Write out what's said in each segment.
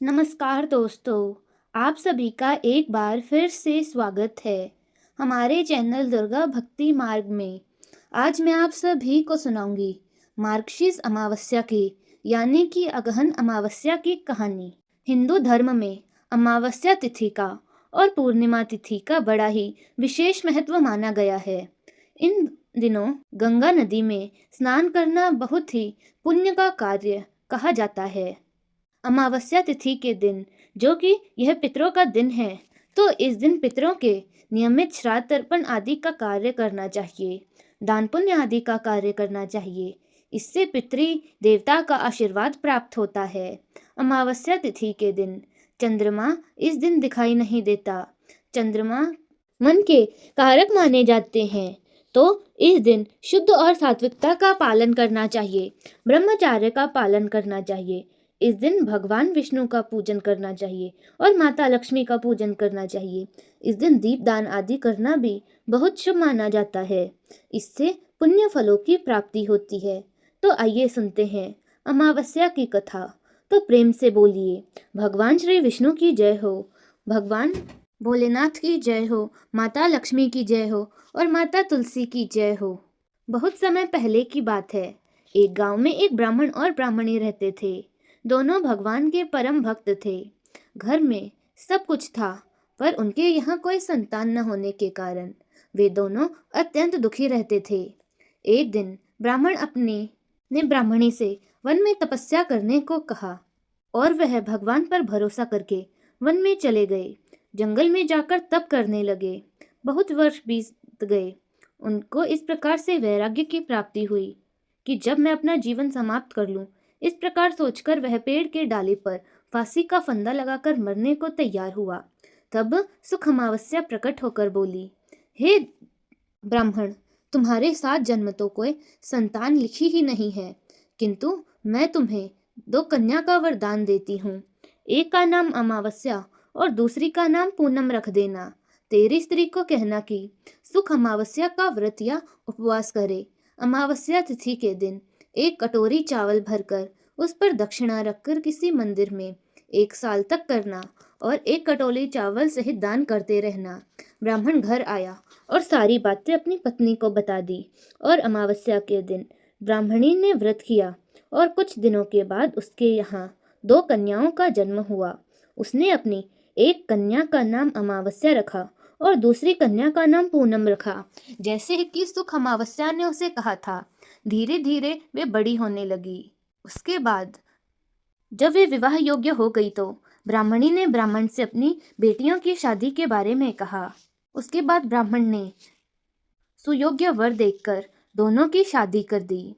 नमस्कार दोस्तों, आप सभी का एक बार फिर से स्वागत है हमारे चैनल दुर्गा भक्ति मार्ग में। आज मैं आप सभी को सुनाऊंगी मार्गशीर्ष अमावस्या की यानी कि अगहन अमावस्या की कहानी। हिंदू धर्म में अमावस्या तिथि का और पूर्णिमा तिथि का बड़ा ही विशेष महत्व माना गया है। इन दिनों गंगा नदी में स्नान करना बहुत ही पुण्य का कार्य कहा जाता है। अमावस्या तिथि के दिन जो कि यह पितरों का दिन है, तो इस दिन पितरों के नियमित श्राद्ध तर्पण आदि का कार्य करना चाहिए, दान पुण्य आदि का कार्य करना चाहिए। इससे पितृ देवता का आशीर्वाद प्राप्त होता है। अमावस्या तिथि के दिन चंद्रमा इस दिन दिखाई नहीं देता। चंद्रमा मन के कारक माने जाते हैं, तो इस दिन शुद्ध और सात्विकता का पालन करना चाहिए, ब्रह्मचर्य का पालन करना चाहिए। इस दिन भगवान विष्णु का पूजन करना चाहिए और माता लक्ष्मी का पूजन करना चाहिए। इस दिन दीप दान आदि करना भी बहुत शुभ माना जाता है। इससे पुण्य फलों की प्राप्ति होती है। तो आइए सुनते हैं अमावस्या की कथा। तो प्रेम से बोलिए, भगवान श्री विष्णु की जय हो, भगवान भोलेनाथ की जय हो, माता लक्ष्मी की जय हो और माता तुलसी की जय हो। बहुत समय पहले की बात है। एक गांव में एक ब्राह्मण और ब्राह्मणी रहते थे। दोनों भगवान के परम भक्त थे। घर में सब कुछ था, पर उनके यहाँ कोई संतान न होने के कारण वे दोनों अत्यंत दुखी रहते थे। एक दिन ब्राह्मण ने ब्राह्मणी से वन में तपस्या करने को कहा और वह भगवान पर भरोसा करके वन में चले गए। जंगल में जाकर तप करने लगे। बहुत वर्ष बीत गए। उनको इस प्रकार से वैराग्य की प्राप्ति हुई कि जब मैं अपना जीवन समाप्त कर लूं, इस प्रकार सोचकर वह पेड़ के डाली पर फांसी का फंदा लगाकर मरने को तैयार हुआ। तब सुख अमावस्या प्रकट होकर बोली, हे ब्राह्मण, तुम्हारे 7 जन्म तो कोई संतान लिखी ही नहीं है, किंतु मैं तुम्हें 2 कन्या का वरदान देती हूँ। एक का नाम अमावस्या और दूसरी का नाम पूनम रख देना। तेरी स्त्री को कहना कि सुख अमावस्या का व्रत या उपवास करे। अमावस्या तिथि के दिन 1 कटोरी चावल भरकर उस पर दक्षिणा रखकर किसी मंदिर में 1 साल तक करना और 1 कटोरी चावल सहित दान करते रहना। ब्राह्मण घर आया और सारी बातें अपनी पत्नी को बता दी और अमावस्या के दिन ब्राह्मणी ने व्रत किया और कुछ दिनों के बाद उसके यहाँ 2 कन्याओं का जन्म हुआ। उसने अपनी एक कन्या का नाम अमावस्या रखा और दूसरी कन्या का नाम पूनम रखा, जैसे कि सुख अमावस्या ने उसे कहा था। धीरे धीरे वे बड़ी होने लगी। उसके बाद जब वे विवाह योग्य हो गई तो ब्राह्मणी ने ब्राह्मण से अपनी बेटियों की शादी के बारे में कहा। उसके बाद ब्राह्मण ने सुयोग्य वर देखकर दोनों की शादी कर दी।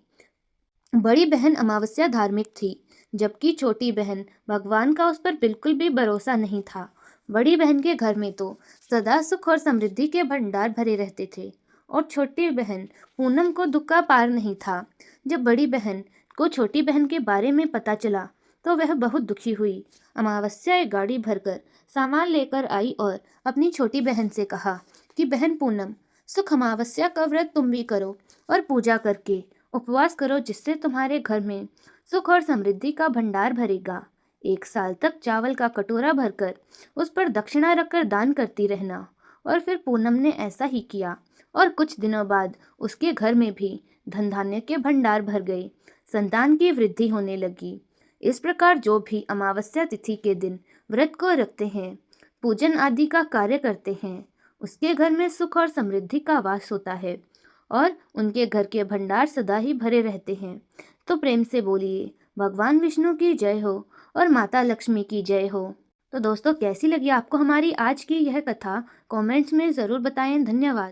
बड़ी बहन अमावस्या धार्मिक थी, जबकि छोटी बहन भगवान का उस पर बिल्कुल भी भरोसा नहीं था। बड़ी बहन के घर में तो सदा सुख और समृद्धि के भंडार भरे रहते थे और छोटी बहन पूनम को दुख का पार नहीं था। जब बड़ी बहन को छोटी बहन के बारे में पता चला तो वह बहुत दुखी हुई। अमावस्या एक गाड़ी भरकर सामान लेकर आई और अपनी छोटी बहन से कहा कि बहन पूनम, सुख अमावस्या का व्रत तुम भी करो और पूजा करके उपवास करो, जिससे तुम्हारे घर में सुख और समृद्धि का भंडार भरेगा। 1 साल तक चावल का कटोरा भरकर उस पर दक्षिणा रखकर दान करती रहना। और फिर पूनम ने ऐसा ही किया और कुछ दिनों बाद उसके घर में भी धन धान्य के भंडार भर गए। संतान की वृद्धि होने लगी। इस प्रकार जो भी अमावस्या तिथि के दिन व्रत को रखते हैं, पूजन आदि का कार्य करते हैं, उसके घर में सुख और समृद्धि का वास होता है और उनके घर के भंडार सदा ही भरे रहते हैं। तो प्रेम से बोलिए, भगवान विष्णु की जय हो और माता लक्ष्मी की जय हो। तो दोस्तों, कैसी लगी आपको हमारी आज की यह कथा? कमेंट्स में ज़रूर बताएं। धन्यवाद।